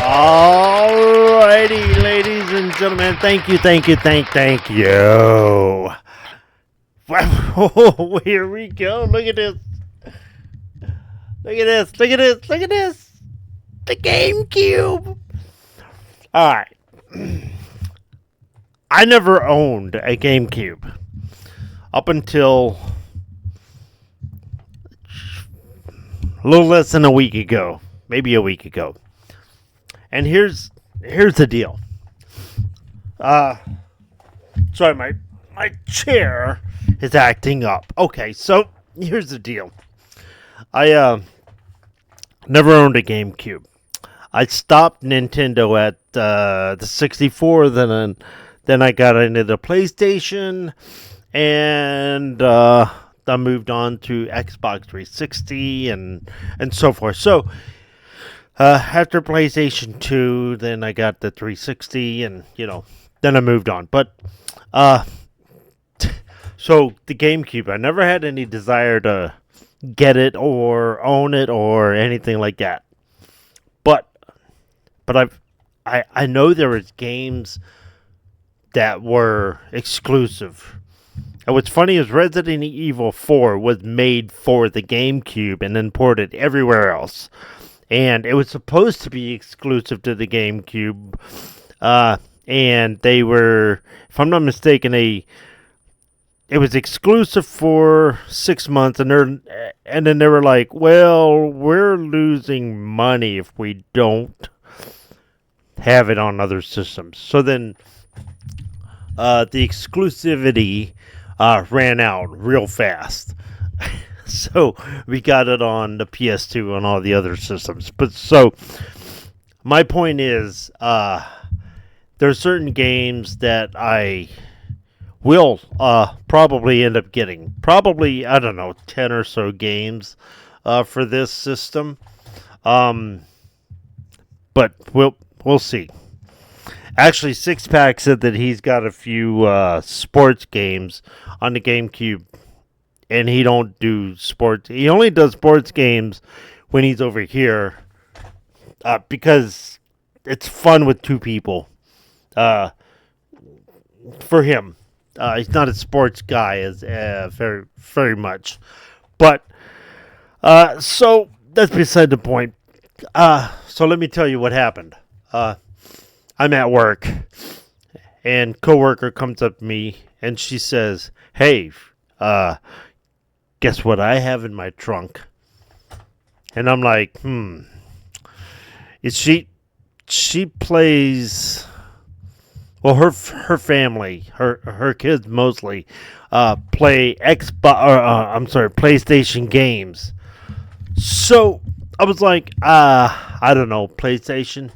Alrighty, ladies and gentlemen, thank you. Wow, here we go. Look at this. The GameCube. Alright. I never owned a GameCube up until a little less than a week ago. Maybe a week ago. And here's the deal. Sorry, my chair is acting up. Okay, so here's the deal. I never owned a GameCube. I stopped Nintendo at the 64. Then I got into the PlayStation, and I moved on to Xbox 360 and so forth. So. After PlayStation 2, then I got the 360, and, then I moved on. But, so the GameCube, I never had any desire to get it or own it or anything like that. But I know there was games that were exclusive. And what's funny is Resident Evil 4 was made for the GameCube and then ported everywhere else. And it was supposed to be exclusive to the GameCube. And they were, if I'm not mistaken, it was exclusive for 6 months. And then they were like, well, we're losing money if we don't have it on other systems. So then the exclusivity ran out real fast. So we got it on the PS2 and all the other systems. But so my point is, there's certain games that I will probably end up getting. Probably, I don't know, 10 or so games for this system. But we'll see. Actually, Six Pack said that he's got a few sports games on the GameCube. And he don't do sports. He only does sports games when he's over here, because it's fun with two people. For him, he's not a sports guy as very very much. But so that's beside the point. So let me tell you what happened. I'm at work, and coworker comes up to me and she says, "Hey, guess what I have in my trunk?" And I'm like, She plays. Well, her family, her kids mostly, play PlayStation games. So I was like, I don't know, PlayStation,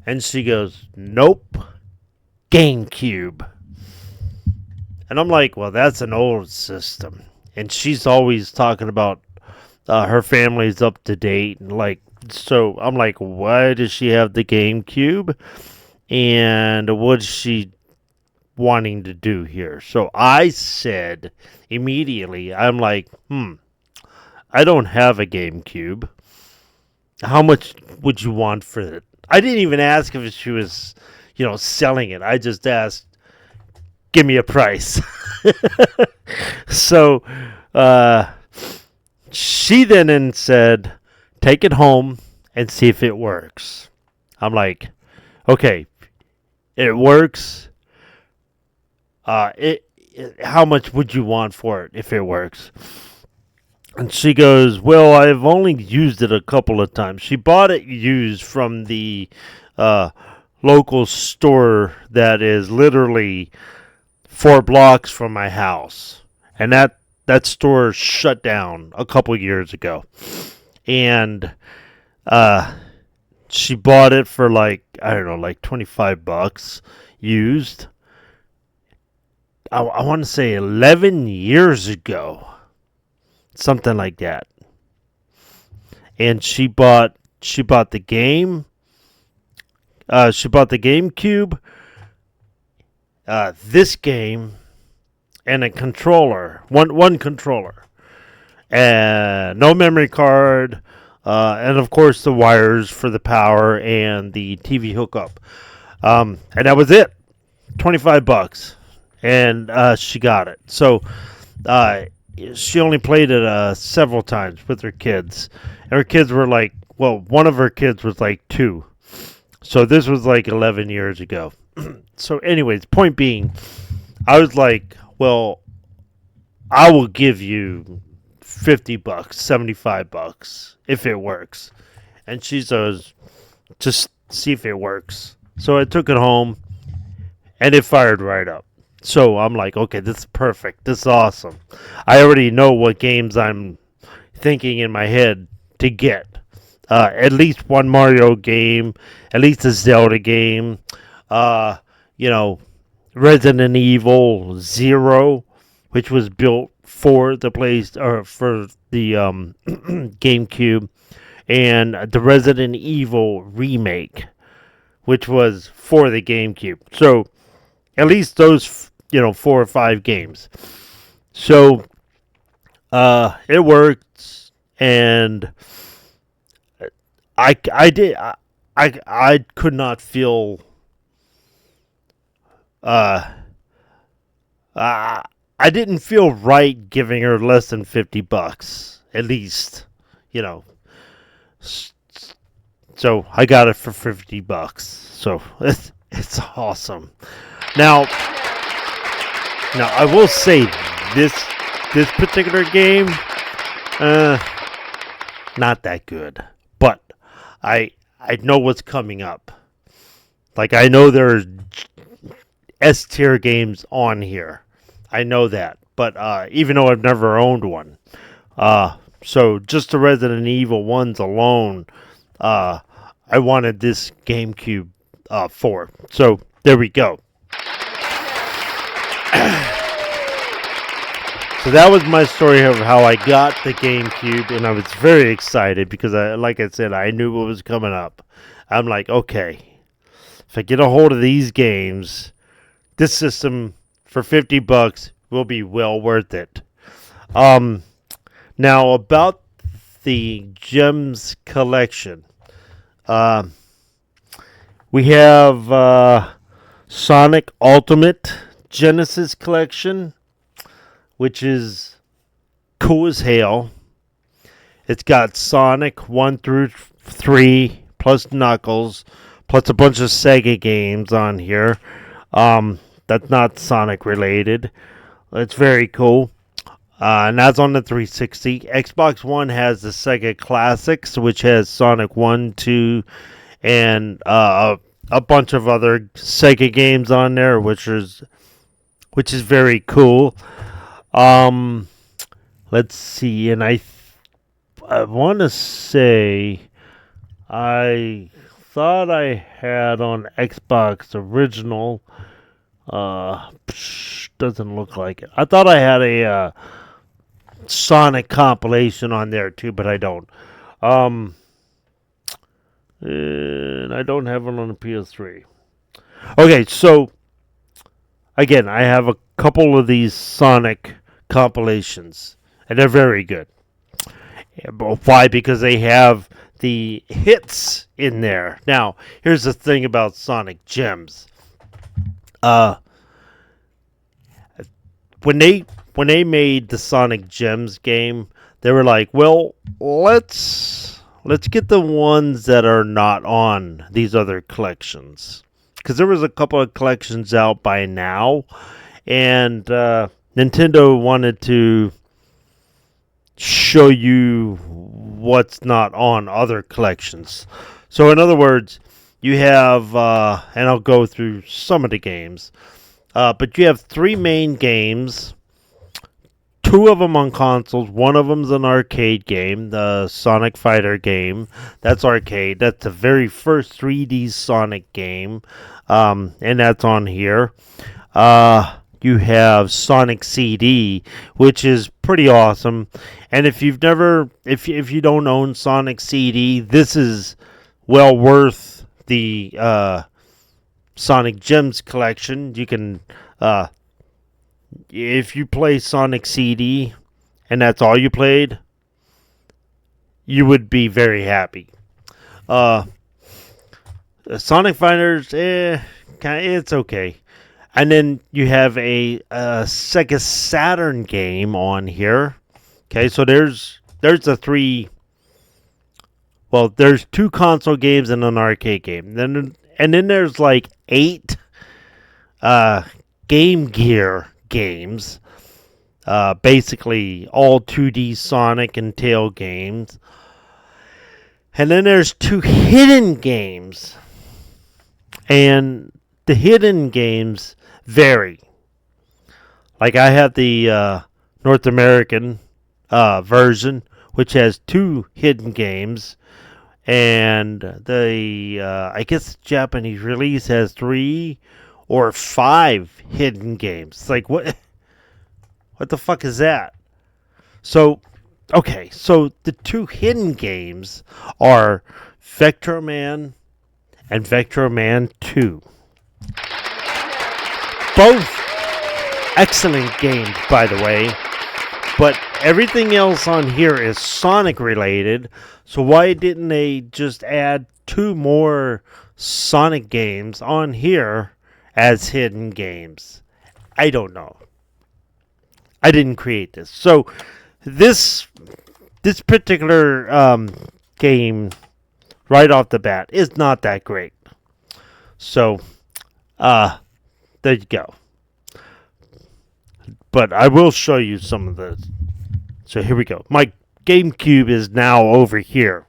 and she goes, nope, GameCube. And I'm like, well, that's an old system. And she's always talking about her family's up to date. And so I'm like, why does she have the GameCube? And what's she wanting to do here? So I said immediately, I'm like, I don't have a GameCube. how much would you want for it? I didn't even ask if she was, selling it. I just asked, give me a price. So uh, she then said, take it home and see if it works. I'm like, okay, it works. How much would you want for it if it works? And she goes, well, I've only used it a couple of times. She bought it used from the uh, local store that is literally 4 blocks from my house. And that store shut down a couple years ago. And uh, she bought it for like, I don't know, like $25 used. I want to say 11 years ago. Something like that. And she bought the game. She bought the GameCube, this game, and a controller. One controller. And no memory card. And of course the wires for the power and the TV hookup. And that was it. $25. And she got it. So she only played it several times with her kids. And her kids were like, well, one of her kids was like 2. So this was like 11 years ago. So anyways, point being, I was like, well, I will give you $50, $75 if it works. And she says, just see if it works. So I took it home and it fired right up. So I'm like, okay, this is perfect. This is awesome. I already know what games I'm thinking in my head to get. At least one Mario game, at least a Zelda game, uh, Resident Evil 0, which was built for the for the GameCube, and the Resident Evil remake, which was for the GameCube. So at least those 4 or 5 games. So it worked, and I could not feel I didn't feel right giving her less than $50 at least, you know. So I got it for $50. So it's awesome. Now I will say this particular game, not that good. But I know what's coming up. Like, I know there's S tier games on here. I know that. But even though I've never owned one. So just the Resident Evil ones alone, I wanted this GameCube for. So there we go. So that was my story of how I got the GameCube, and I was very excited because, like I said, I knew what was coming up. I'm like, okay, if I get a hold of these games, this system for $50 will be well worth it. Now about the Gems collection, we have Sonic Ultimate Genesis Collection, which is cool as hell. It's got Sonic 1 through 3, plus Knuckles, plus a bunch of Sega games on here. That's not Sonic related. It's very cool. And that's on the 360. Xbox One has the Sega Classics, which has Sonic 1, 2, and a bunch of other Sega games on there, which is very cool. Let's see, and I want to say I thought I had on Xbox original. Doesn't look like it. I thought I had a Sonic compilation on there too, but I don't. And I don't have one on the PS3. Okay, so again, I have a couple of these Sonic compilations, and they're very good. Why? Because they have the hits in there. Now, here's the thing about Sonic Gems. When they made the Sonic Gems game, they were like, well, let's get the ones that are not on these other collections, because there was a couple of collections out by now, and Nintendo wanted to show you what's not on other collections. So in other words, you have, and I'll go through some of the games, but you have 3 main games, 2 of them on consoles, 1 of them's an arcade game, the Sonic Fighter game. That's arcade. That's the very first 3D Sonic game, and that's on here. You have Sonic CD, which is pretty awesome. And if you don't own Sonic CD, this is well worth the Sonic Gems collection. You can, if you play Sonic CD and that's all you played, you would be very happy. Sonic Fighters, it's okay. And then you have a Sega Saturn game on here. Okay, so there's the 3. Well, there's 2 console games and an arcade game. And then there's like 8 Game Gear games. Basically all 2D Sonic and Tail games. And then there's 2 hidden games. And the hidden games vary. Like I have the North American version, which has 2 hidden games, and the I guess the Japanese release has 3 or 5 hidden games. It's like, what the fuck is that? So the 2 hidden games are Vectroman and Vectroman 2. Both excellent games, by the way, but everything else on here is Sonic related, so why didn't they just add 2 more Sonic games on here as hidden games? I don't know. I didn't create this. So this particular game, right off the bat, is not that great. So, there you go. But I will show you some of the. So here we go. My GameCube is now over here.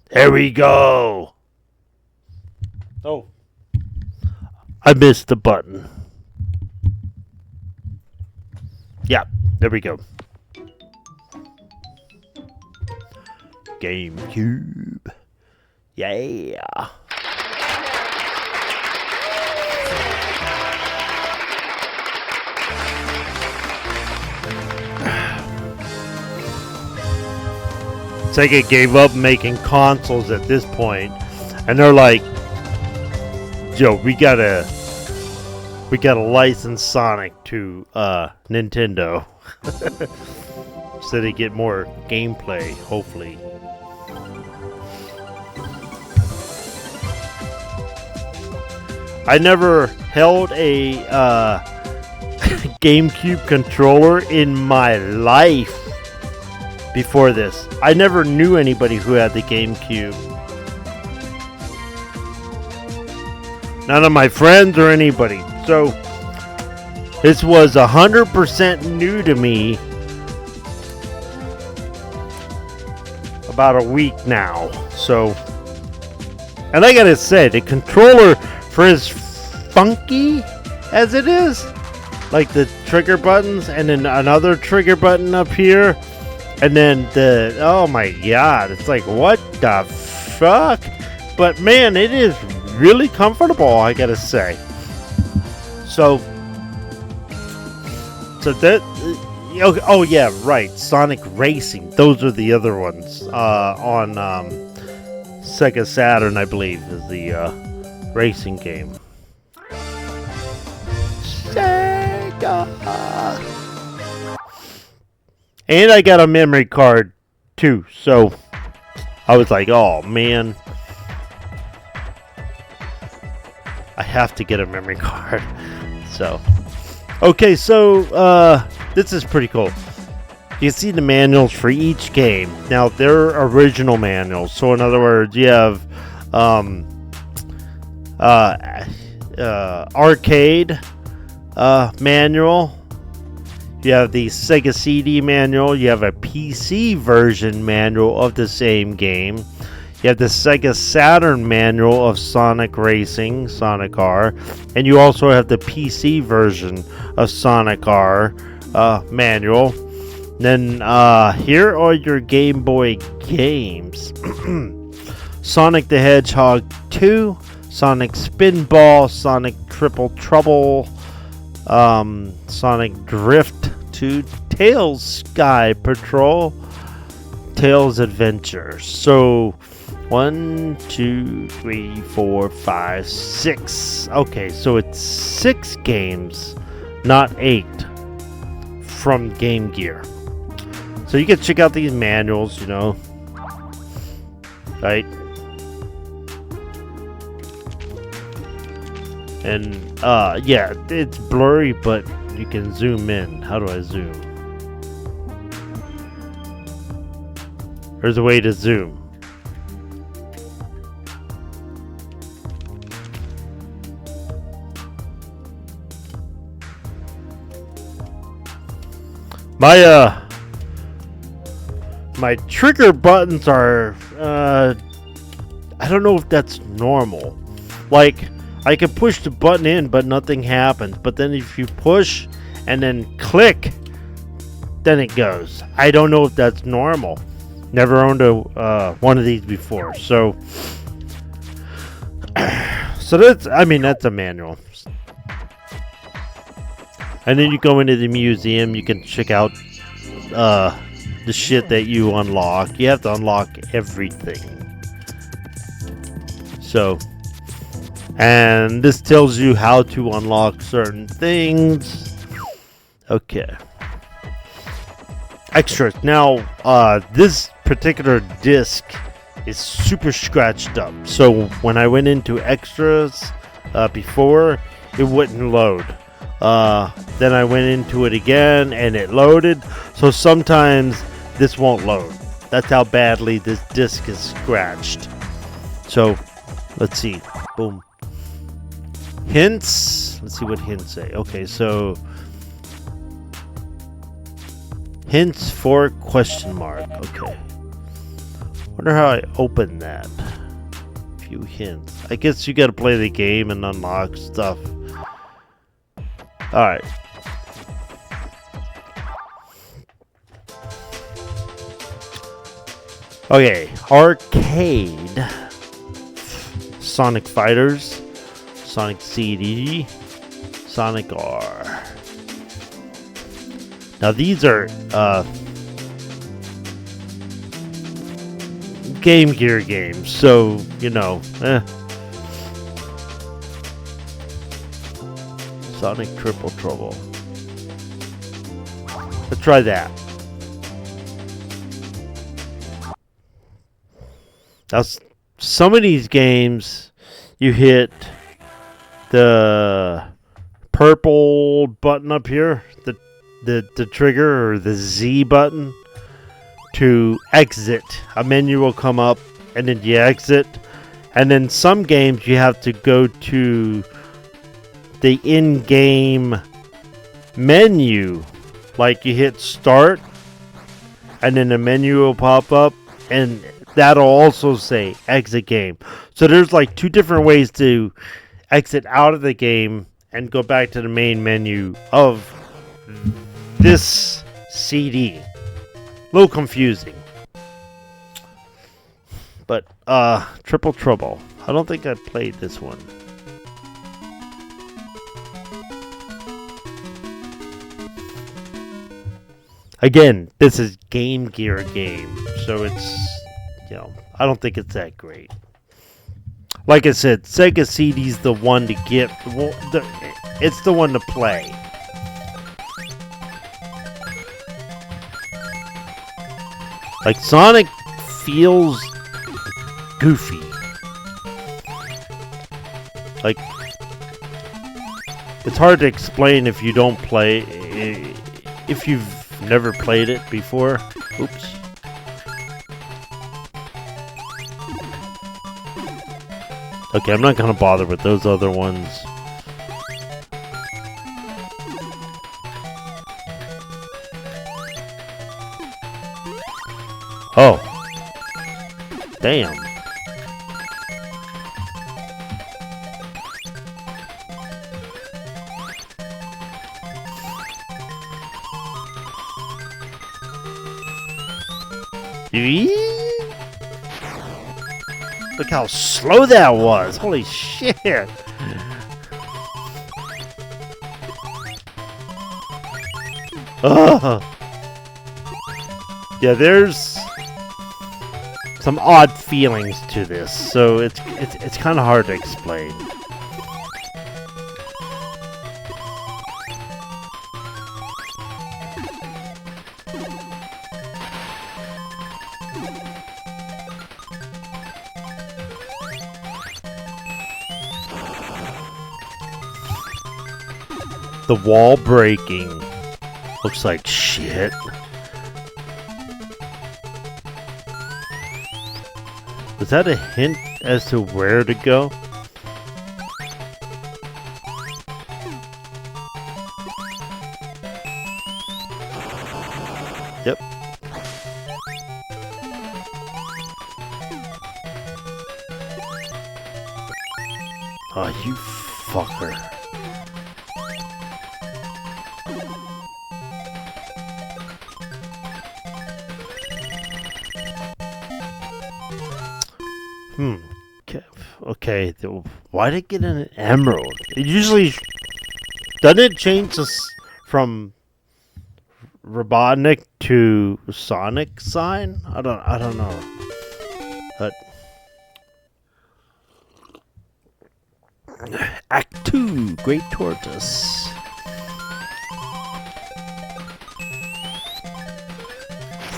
There we go. Oh. I missed the button. Yeah, there we go. GameCube. Yeah. Sega gave up making consoles at this point, and they're like, "Yo, we gotta license Sonic to Nintendo, so they get more gameplay, hopefully." I never held a GameCube controller in my life before this. I never knew anybody who had the GameCube. None of my friends or anybody. So this was 100% new to me about a week now. So, and I gotta say, the controller, for as funky as it is, like the trigger buttons and then another trigger button up here, and then oh my god, it's like, what the fuck? But man, it is really comfortable, I gotta say. So that, oh yeah, right, Sonic Racing, those are the other ones on Sega Saturn, I believe, is the racing game. Sega. And I got a memory card too, so I was like, oh man, I have to get a memory card. So, okay, so this is pretty cool. You see the manuals for each game. Now, they're original manuals. So, in other words, you have arcade manual. You have the Sega CD manual. You have a PC version manual of the same game. You have the Sega Saturn manual of Sonic Racing, Sonic R. And you also have the PC version of Sonic R manual. Then here are your Game Boy games. Sonic the Hedgehog 2, Sonic Spinball, Sonic Triple Trouble, Sonic Drift 2, Tails Sky Patrol, Tails Adventure. So 1, 2, 3, 4, 5, 6. Okay, so it's 6 games, not 8, from Game Gear. So you can check out these manuals, you know, right? And yeah, it's blurry, but you can zoom in. How do I zoom? There's a way to zoom. My trigger buttons are I don't know if that's normal. Like, I can push the button in, but nothing happens. But then if you push and then click, then it goes. I don't know if that's normal. Never owned one of these before. So that's, I mean, that's a manual. And then you go into the museum. You can check out the shit that you unlock. You have to unlock everything. So, and this tells you how to unlock certain things. Okay. Extras. Now, this particular disc is super scratched up. So when I went into extras before, it wouldn't load. Then I went into it again and it loaded. So sometimes this won't load. That's how badly this disc is scratched. So let's see. Boom. Hints. Let's see what hints say. Okay, so hints for question mark. Okay. Wonder how I open that. Few hints. I guess you gotta play the game and unlock stuff. Alright. Okay, arcade. Sonic Fighters, Sonic CD, Sonic R. Now these are Game Gear games, so you know. Sonic Triple Trouble. Let's try that. Now, some of these games, you hit the purple button up here, the trigger, or the Z button, to exit. A menu will come up, and then you exit. And then some games, you have to go to the in-game menu. Like, you hit start, and then the menu will pop up, and that'll also say exit game. So there's like 2 different ways to exit out of the game and go back to the main menu of this CD. A little confusing. But Triple Trouble. I don't think I played this one. Again, this is Game Gear game, so it's, you know, I don't think it's that great. Like I said, Sega CD's the one to get. It's the one to play. Like, Sonic feels goofy. Like, it's hard to explain if you don't play, if you've never played it before. Oops. Okay, I'm not gonna bother with those other ones. Oh. Damn. Look how slow that was. Holy shit. Ugh. Yeah, there's some odd feelings to this, so it's kind of hard to explain. The wall breaking looks like shit. Was that a hint as to where to go? Yep. Oh, you fucker. Okay, why did it get an emerald? It usually doesn't it change this from Robotnik to Sonic sign? I don't know. But Act 2, Great Tortoise.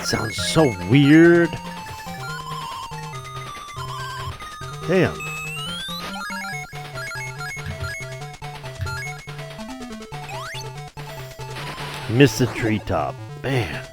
Sounds so weird. Damn. Missed the treetop. Man.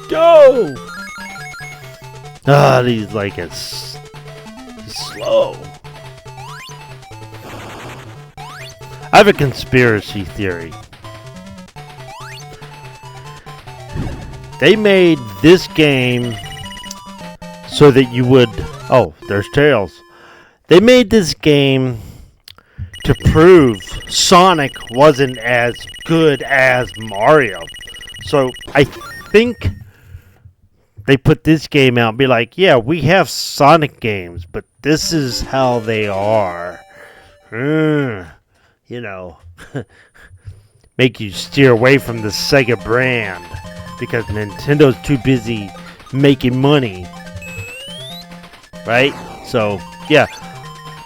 Go! Ah, he's like he's slow. I have a conspiracy theory. They made this game so that you would... Oh, there's Tails. They made this game to prove Sonic wasn't as good as Mario. So I think they put this game out and be like, yeah, we have Sonic games, but this is how they are. You know, make you steer away from the Sega brand because Nintendo's too busy making money. Right? So, yeah.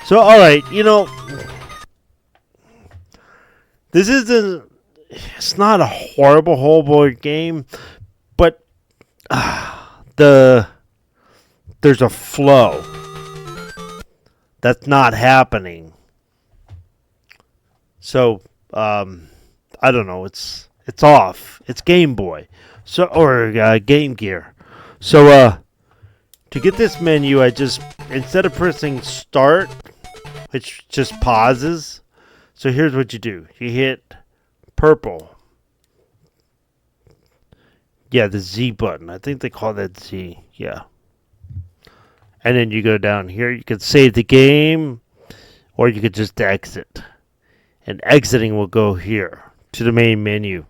So, alright, you know, this isn't, it's not a horrible game, but there's a flow that's not happening. So, I don't know, it's off. It's Game Boy. So, or Game Gear. So, to get this menu, I just, instead of pressing start, which just pauses, so here's what you do. You hit purple. Yeah, the Z button. I think they call that Z. Yeah. And then you go down here. You can save the game, or you could just exit. And exiting will go here to the main menu.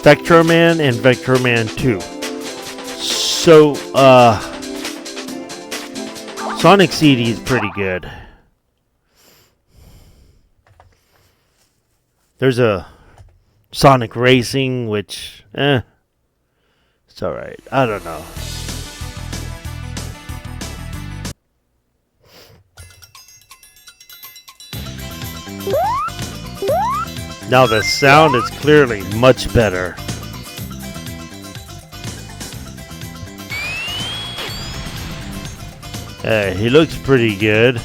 Vectorman and Vectorman 2. So, Sonic CD is pretty good. There's a Sonic Racing, which, it's alright. I don't know. Now the sound is clearly much better. He looks pretty good.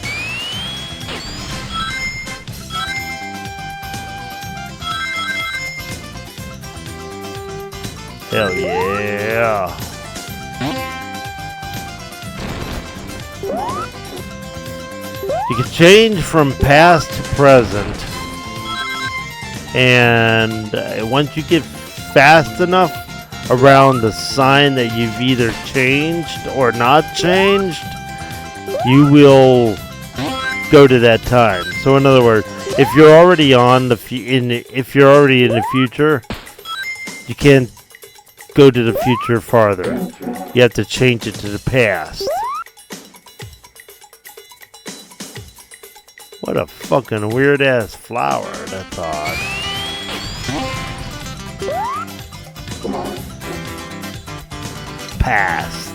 Hell yeah. You can change from past to present. And once you get fast enough around the sign that you've either changed or not changed, you will go to that time. So in other words, if you're already on if you're already in the future, you can't go to the future farther. You have to change it to the past. What a fucking weird ass flower, that's odd. Past.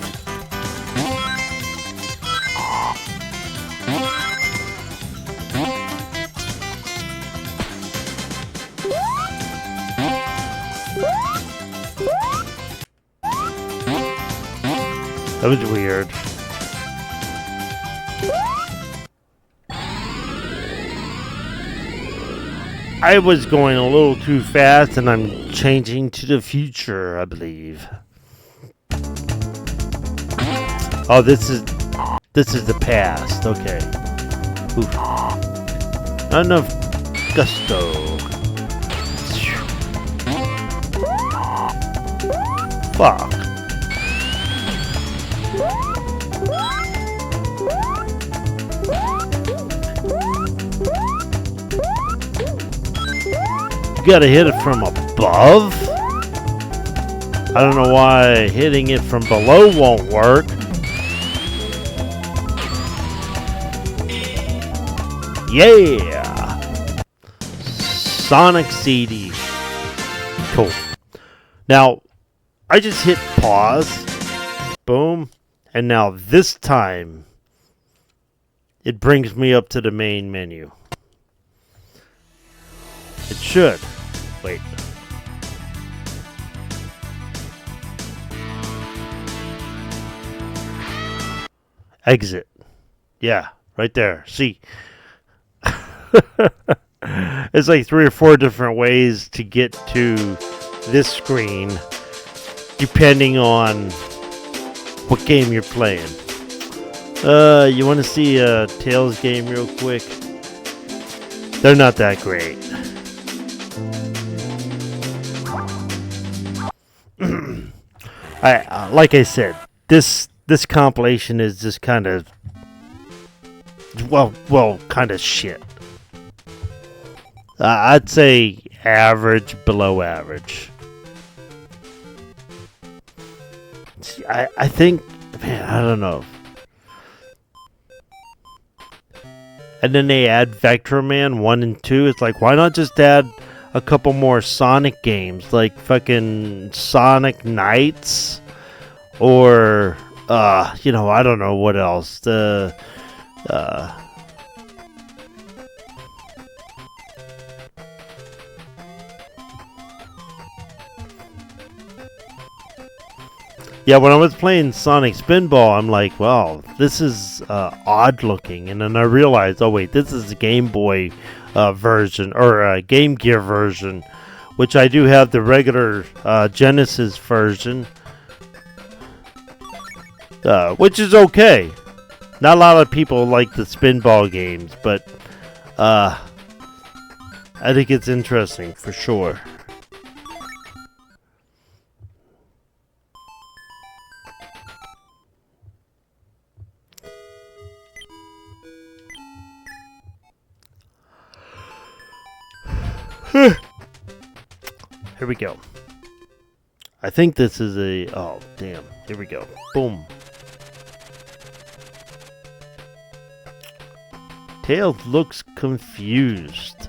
That was weird. I was going a little too fast and I'm changing to the future, I believe. Oh, this is the past. Okay. Oof. Not enough gusto. Fuck. You gotta hit it from above? I don't know why hitting it from below won't work. Yeah! Sonic CD. Cool. Now, I just hit pause. Boom. And now this time, it brings me up to the main menu. It should. Wait. Exit. Yeah, right there. See. It's like 3 or 4 different ways to get to this screen, depending on what game you're playing. You want to see a Tails game real quick? They're not that great. Like I said, this compilation is just kind of kind of shit. I'd say average, below average. I think, man, I don't know. And then they add Vectorman 1 and 2. It's like, why not just add a couple more Sonic games, like fucking Sonic Knights, or I don't know what else. Yeah, when I was playing Sonic Spinball, I'm like, wow, this is odd looking. And then I realized, oh wait, this is the Game Boy version, or Game Gear version, which I do have the regular Genesis version, which is okay. Not a lot of people like the Spinball games, but I think it's interesting for sure. Here we go. I think this is a... Oh, damn. Here we go. Boom. Tails looks confused.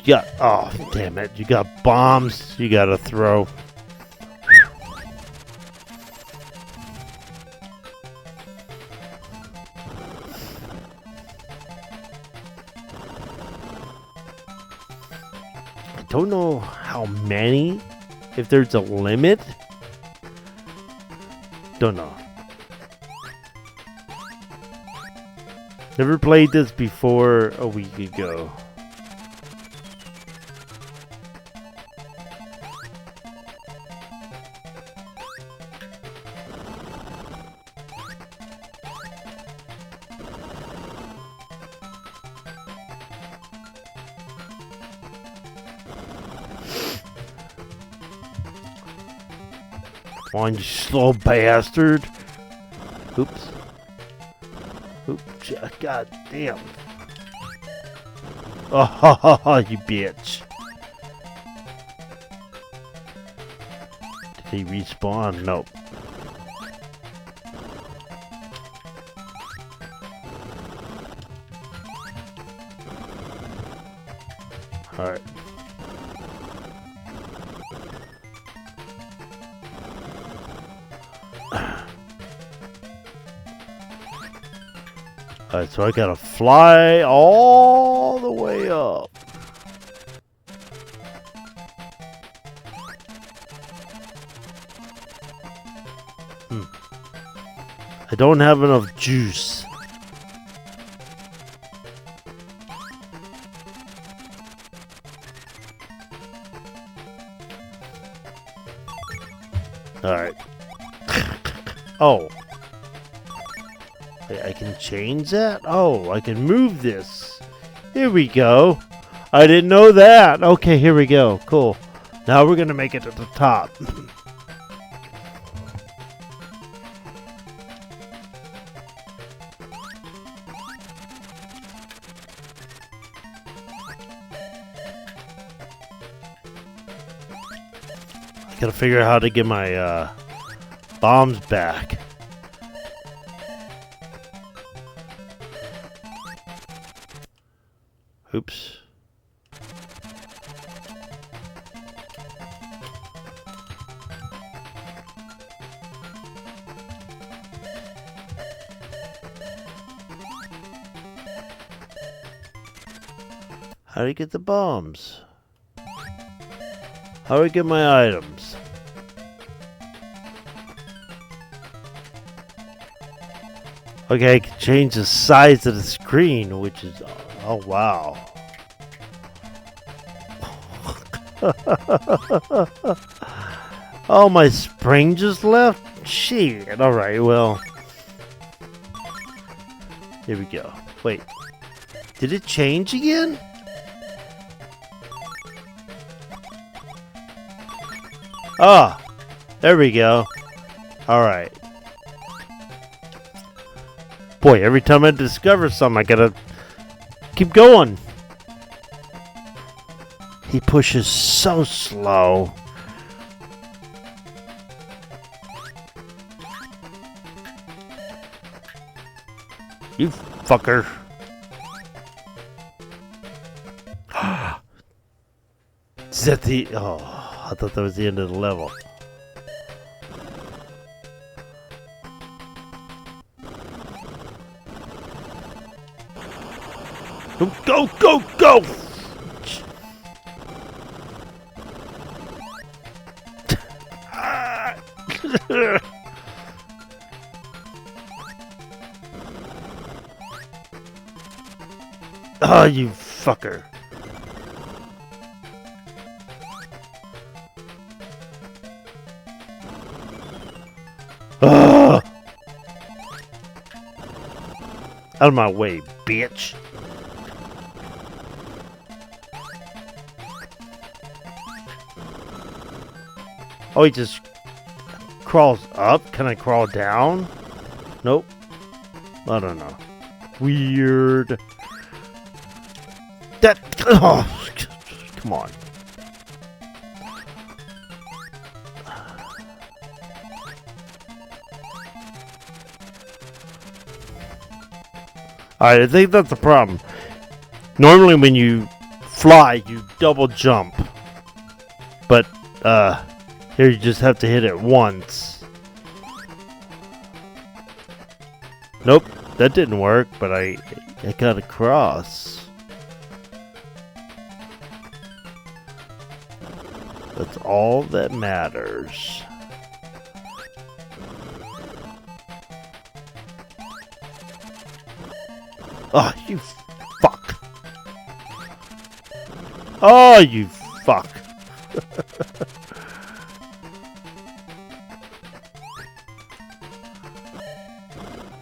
Yeah, oh, damn it. You got bombs you gotta throw. I don't know how many, if there's a limit. Don't know. Never played this before a week ago. Come on, you slow bastard. Oops. Oops. God damn. Oh, you bitch. Did he respawn? Nope. Alright. Alright, so I gotta fly all the way up. I don't have enough juice. Alright. Oh. I can change that? Oh, I can move this. Here we go. I didn't know that. Okay, here we go. Cool. Now we're going to make it to the top. I gotta figure out how to get my bombs back. Oops. How do you get the bombs? How do I get my items? Okay, I can change the size of the screen, which is... Oh, wow. Oh, my spring just left? Shit. Alright, well. Here we go. Wait. Did it change again? Ah, there we go. Alright. Boy, every time I discover something, I gotta keep going. He pushes so slow. You fucker. Is that the... Oh, I thought that was the end of the level. Go, go, go! Oh, you fucker. Ugh. Out of my way, bitch. Oh, he just crawls up? Can I crawl down? Nope. I don't know. Weird. That... Oh, come on. Alright, I think that's the problem. Normally when you fly, you double jump. But, here you just have to hit it once. Nope, that didn't work, but I got across. That's all that matters. Oh, you fuck. Oh, you fuck.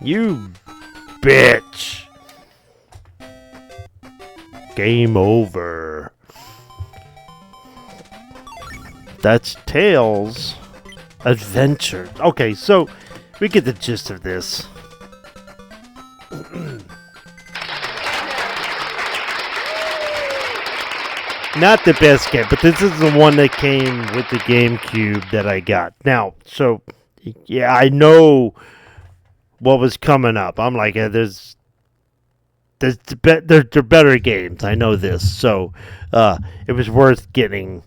You bitch. Game over. That's Tails' Adventure. Okay, so we get the gist of this. Not the best game, but this is the one that came with the GameCube that I got. Now, so, yeah, I know what was coming up. I'm like, there's better games. I know this. So, it was worth getting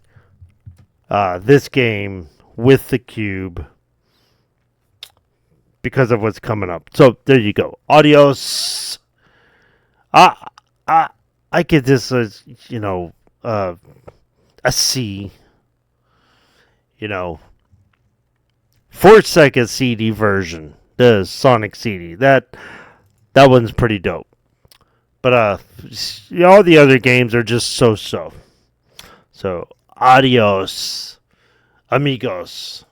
this game with the cube because of what's coming up. So, there you go. Adios. I get this as, a C, 4-second CD version, the Sonic CD. That one's pretty dope. But all the other games are just so. So adios, amigos.